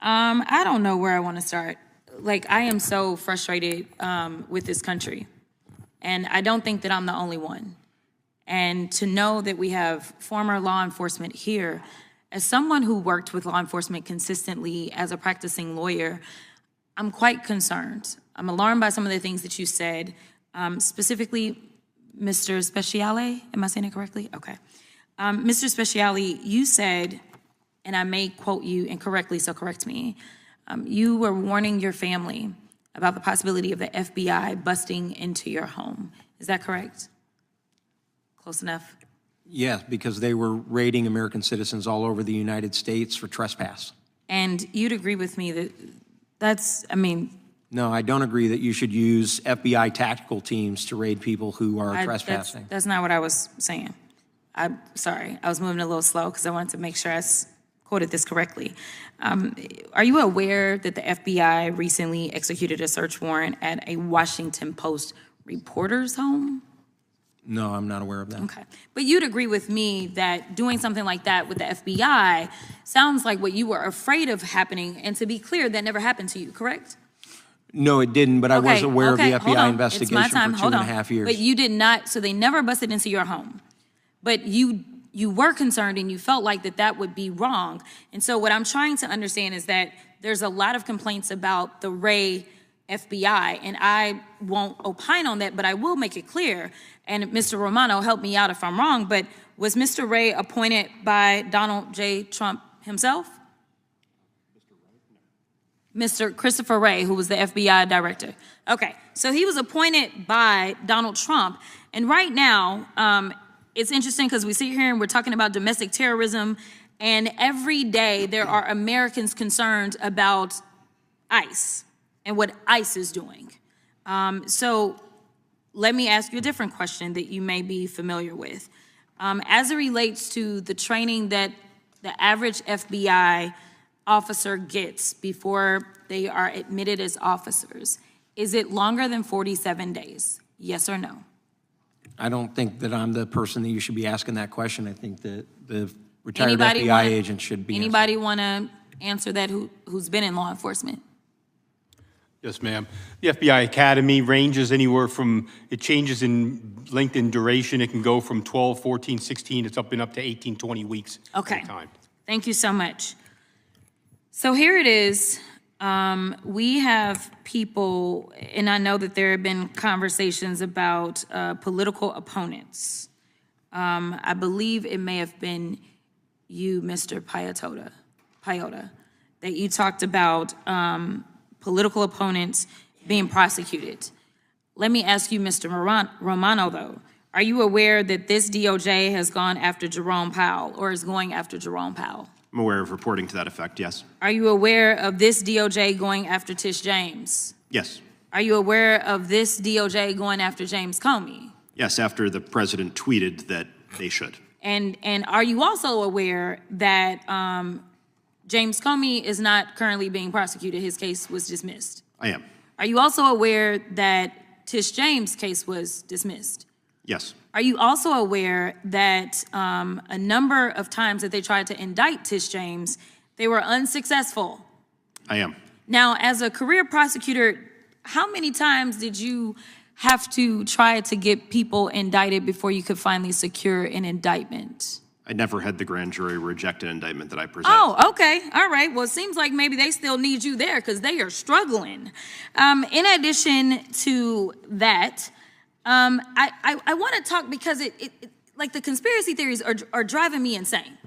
I don't know where I want to start. Like, I am so frustrated with this country. And I don't think that I'm the only one. And to know that we have former law enforcement here, as someone who worked with law enforcement consistently as a practicing lawyer, I'm quite concerned. I'm alarmed by some of the things that you said, specifically, Mr. Speciale, am I saying it correctly? Okay. Mr. Speciale, you said, and I may quote you incorrectly, so correct me, you were warning your family about the possibility of the FBI busting into your home. Is that correct? Close enough? Yes, because they were raiding American citizens all over the United States for trespass. And you'd agree with me that that's, I mean... No, I don't agree that you should use FBI tactical teams to raid people who are trespassing. That's not what I was saying. I'm sorry, I was moving a little slow because I wanted to make sure I quoted this correctly. Are you aware that the FBI recently executed a search warrant at a Washington Post reporter's home? No, I'm not aware of that. Okay, but you'd agree with me that doing something like that with the FBI sounds like what you were afraid of happening, and to be clear, that never happened to you, correct? No, it didn't, but I was aware of the hold FBI on. investigation It's my time. for 2.5 years. But you did not, so they never busted into your home. But you were concerned and you felt like that would be wrong. And so what I'm trying to understand is that there's a lot of complaints about the Ray FBI, and I won't opine on that, but I will make it clear. And Mr. Romano, help me out if I'm wrong, but was Mr. Ray appointed by Donald J. Trump himself? Mr. Christopher Wray, who was the FBI director. Okay, so he was appointed by Donald Trump. And right now, it's interesting because we sit here and we're talking about domestic terrorism, and every day there are Americans concerned about ICE and what ICE is doing. So let me ask you a different question that you may be familiar with. As it relates to the training that the average FBI officer gets before they are admitted as officers, is it longer than 47 days? Yes or no? I don't think that I'm the person that you should be asking that question. I think that the retired FBI agent should be. Anybody want to answer that who's been in law enforcement? Yes, ma'am. The FBI Academy ranges anywhere from, it changes in length and duration. It can go from 12, 14, 16, it's up to 18, 20 weeks. Okay, at a time. Thank you so much. So here it is. We have people, and I know that there have been conversations about political opponents. I believe it may have been you, Mr. Paiota, that you talked about political opponents being prosecuted. Let me ask you, Mr. Romano, though. Are you aware that this DOJ has gone after Jerome Powell, or is going after Jerome Powell? I'm aware of reporting to that effect, yes. Are you aware of this DOJ going after Tish James? Yes. Are you aware of this DOJ going after James Comey? Yes, after the president tweeted that they should. And are you also aware that James Comey is not currently being prosecuted? His case was dismissed. I am. Are you also aware that Tish James' case was dismissed? Yes. Are you also aware that a number of times that they tried to indict Tish James, they were unsuccessful? I am. Now, as a career prosecutor, how many times did you have to try to get people indicted before you could finally secure an indictment? I never had the grand jury reject an indictment that I presented. Oh, okay. All right. Well, it seems like maybe they still need you there because they are struggling. In addition to that, I want to talk because like the conspiracy theories are driving me insane.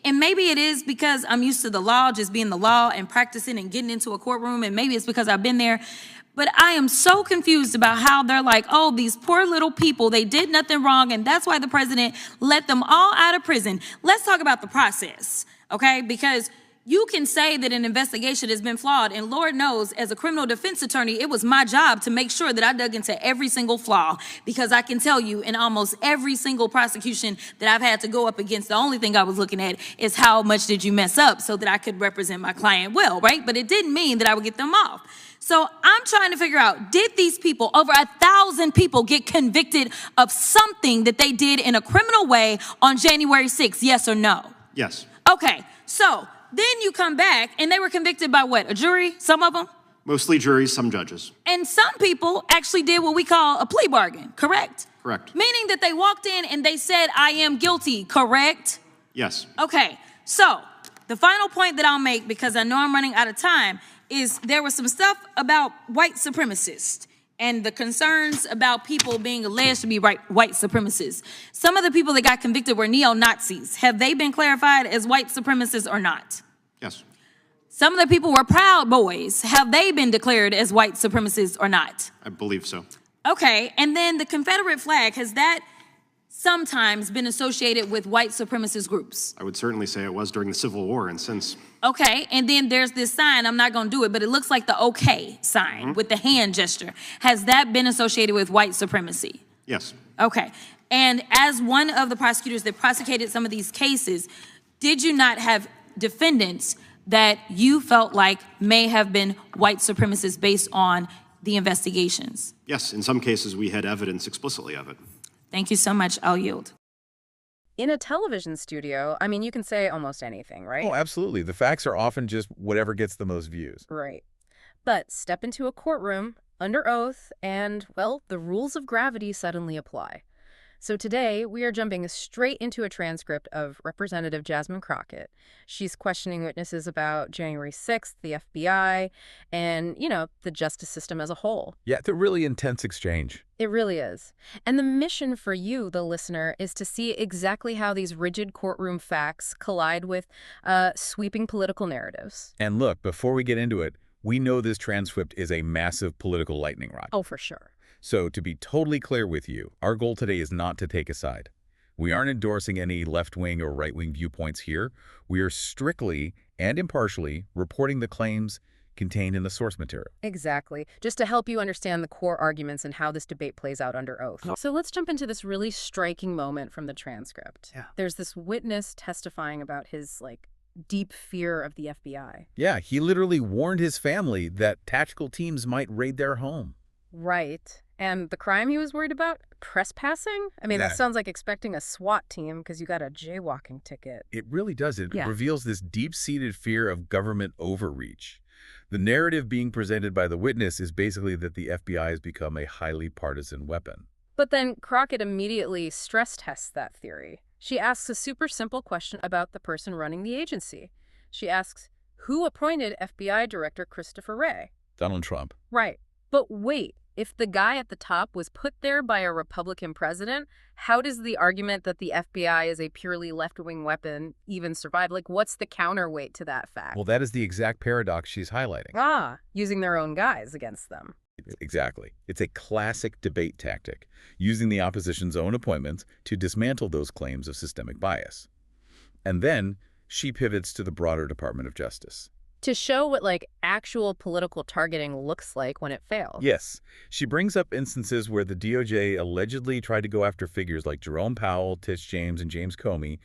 And maybe it is because I'm used to the law, just being the law and practicing and getting into a courtroom. And maybe it's because I've been there. But I am so confused about how they're like, oh, these poor little people, they did nothing wrong. And that's why the president let them all out of prison. Let's talk about the process, okay? Because you can say that an investigation has been flawed, and Lord knows, as a criminal defense attorney, it was my job to make sure that I dug into every single flaw, because I can tell you in almost every single prosecution that I've had to go up against, the only thing I was looking at is how much did you mess up so that I could represent my client well, right? But it didn't mean that I would get them off. So I'm trying to figure out, did these people, over 1,000 people, get convicted of something that they did in a criminal way on January 6th, yes or no? Yes. Okay, so then you come back, and they were convicted by what, a jury, some of them? Mostly juries, some judges. And some people actually did what we call a plea bargain, correct? Correct. Meaning that they walked in and they said, I am guilty, correct? Yes. Okay, so the final point that I'll make, because I know I'm running out of time, is there was some stuff about white supremacists and the concerns about people being alleged to be white supremacists. Some of the people that got convicted were neo-Nazis. Have they been clarified as white supremacists or not? Yes. Some of the people were Proud Boys. Have they been declared as white supremacists or not? I believe so. Okay, and then the Confederate flag, has that sometimes been associated with white supremacist groups? I would certainly say it was during the Civil War and since. Okay, and then there's this sign, I'm not gonna do it, but it looks like the okay sign with the hand gesture. Has that been associated with white supremacy? Yes. Okay, and as one of the prosecutors that prosecuted some of these cases, did you not have defendants that you felt like may have been white supremacists based on the investigations? Yes, in some cases we had evidence explicitly of it. Thank you so much. I'll yield. In a television studio, I mean, you can say almost anything, right? Oh, absolutely. The facts are often just whatever gets the most views. Right. But step into a courtroom under oath and, well, the rules of gravity suddenly apply. So today, we are jumping straight into a transcript of Representative Jasmine Crockett. She's questioning witnesses about January 6th, the FBI, and, the justice system as a whole. Yeah, it's a really intense exchange. It really is. And the mission for you, the listener, is to see exactly how these rigid courtroom facts collide with sweeping political narratives. And look, before we get into it, we know this transcript is a massive political lightning rod. Oh, for sure. So to be totally clear with you, our goal today is not to take a side. We aren't endorsing any left-wing or right-wing viewpoints here. We are strictly and impartially reporting the claims contained in the source material. Exactly. Just to help you understand the core arguments and how this debate plays out under oath. So let's jump into this really striking moment from the transcript. Yeah. There's this witness testifying about his, deep fear of the FBI. Yeah, he literally warned his family that tactical teams might raid their home. Right. And the crime he was worried about? Trespassing? I mean, that sounds like expecting a SWAT team because you got a jaywalking ticket. It really does. It Yeah. reveals this deep-seated fear of government overreach. The narrative being presented by the witness is basically that the FBI has become a highly partisan weapon. But then Crockett immediately stress tests that theory. She asks a super simple question about the person running the agency. She asks, who appointed FBI Director Christopher Wray? Donald Trump. Right. But wait, if the guy at the top was put there by a Republican president, how does the argument that the FBI is a purely left-wing weapon even survive? What's the counterweight to that fact? Well, that is the exact paradox she's highlighting. Using their own guys against them. Exactly. It's a classic debate tactic, using the opposition's own appointments to dismantle those claims of systemic bias. And then she pivots to the broader Department of Justice. To show what, actual political targeting looks like when it fails. Yes. She brings up instances where the DOJ allegedly tried to go after figures like Jerome Powell, Tish James, and James Comey,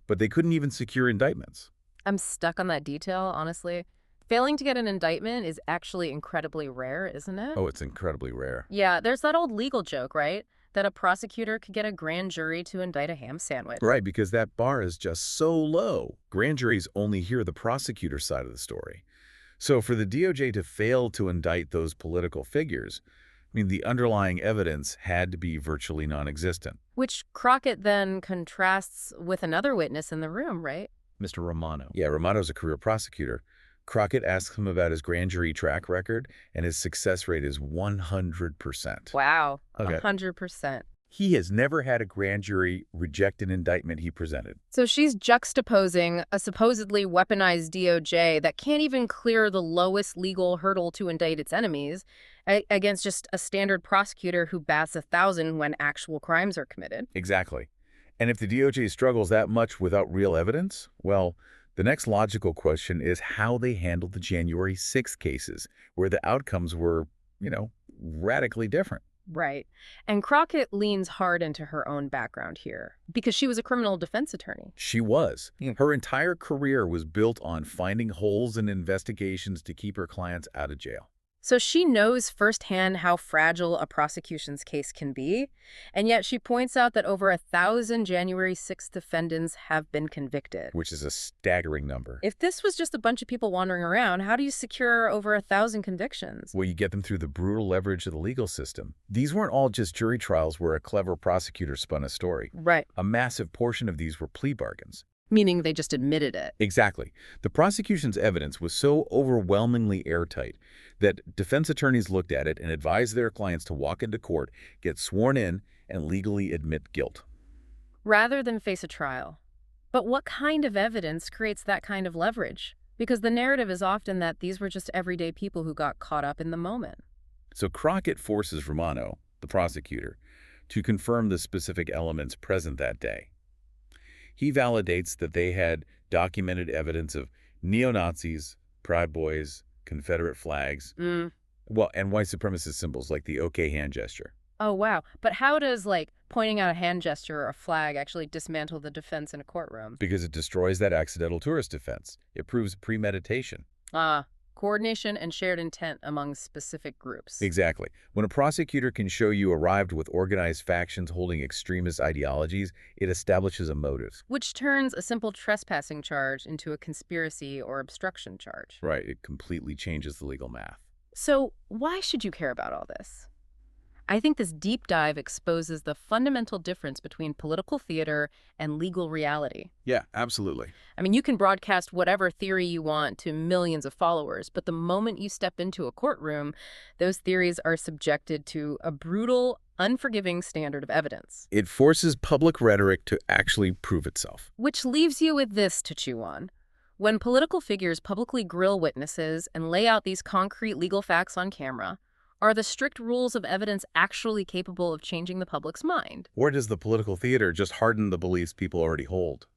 but they couldn't even secure indictments. I'm stuck on that detail, honestly. Failing to get an indictment is actually incredibly rare, isn't it? Oh, it's incredibly rare. Yeah, there's that old legal joke, right? That a prosecutor could get a grand jury to indict a ham sandwich. Right, because that bar is just so low. Grand juries only hear the prosecutor's side of the story. So for the DOJ to fail to indict those political figures, the underlying evidence had to be virtually non-existent. Which Crockett then contrasts with another witness in the room, right? Mr. Romano. Yeah, Romano's a career prosecutor. Crockett asks him about his grand jury track record, and his success rate is 100%. Wow, Okay. 100%. He has never had a grand jury reject an indictment he presented. So she's juxtaposing a supposedly weaponized DOJ that can't even clear the lowest legal hurdle to indict its enemies against just a standard prosecutor who bats 1,000 when actual crimes are committed. Exactly. And if the DOJ struggles that much without real evidence, well, the next logical question is how they handled the January 6th cases, where the outcomes were, radically different. Right. And Crockett leans hard into her own background here because she was a criminal defense attorney. She was. Her entire career was built on finding holes in investigations to keep her clients out of jail. So she knows firsthand how fragile a prosecution's case can be, and yet she points out that over 1,000 January 6th defendants have been convicted. Which is a staggering number. If this was just a bunch of people wandering around, how do you secure over 1,000 convictions? Well, you get them through the brutal leverage of the legal system. These weren't all just jury trials where a clever prosecutor spun a story. Right. A massive portion of these were plea bargains. Meaning they just admitted it. Exactly. The prosecution's evidence was so overwhelmingly airtight that defense attorneys looked at it and advised their clients to walk into court, get sworn in, and legally admit guilt. Rather than face a trial. But what kind of evidence creates that kind of leverage? Because the narrative is often that these were just everyday people who got caught up in the moment. So Crockett forces Romano, the prosecutor, to confirm the specific elements present that day. He validates that they had documented evidence of neo-Nazis, Proud Boys, Confederate flags, well, and white supremacist symbols like the OK hand gesture. Oh, wow. But how does, pointing out a hand gesture or a flag actually dismantle the defense in a courtroom? Because it destroys that accidental tourist defense. It proves premeditation. Coordination and shared intent among specific groups. Exactly. When a prosecutor can show you arrived with organized factions holding extremist ideologies, it establishes a motive. Which turns a simple trespassing charge into a conspiracy or obstruction charge. Right. It completely changes the legal math. So why should you care about all this? I think this deep dive exposes the fundamental difference between political theater and legal reality. Yeah, absolutely. I mean, you can broadcast whatever theory you want to millions of followers, but the moment you step into a courtroom, those theories are subjected to a brutal, unforgiving standard of evidence. It forces public rhetoric to actually prove itself. Which leaves you with this to chew on. When political figures publicly grill witnesses and lay out these concrete legal facts on camera, are the strict rules of evidence actually capable of changing the public's mind? Or does the political theater just harden the beliefs people already hold?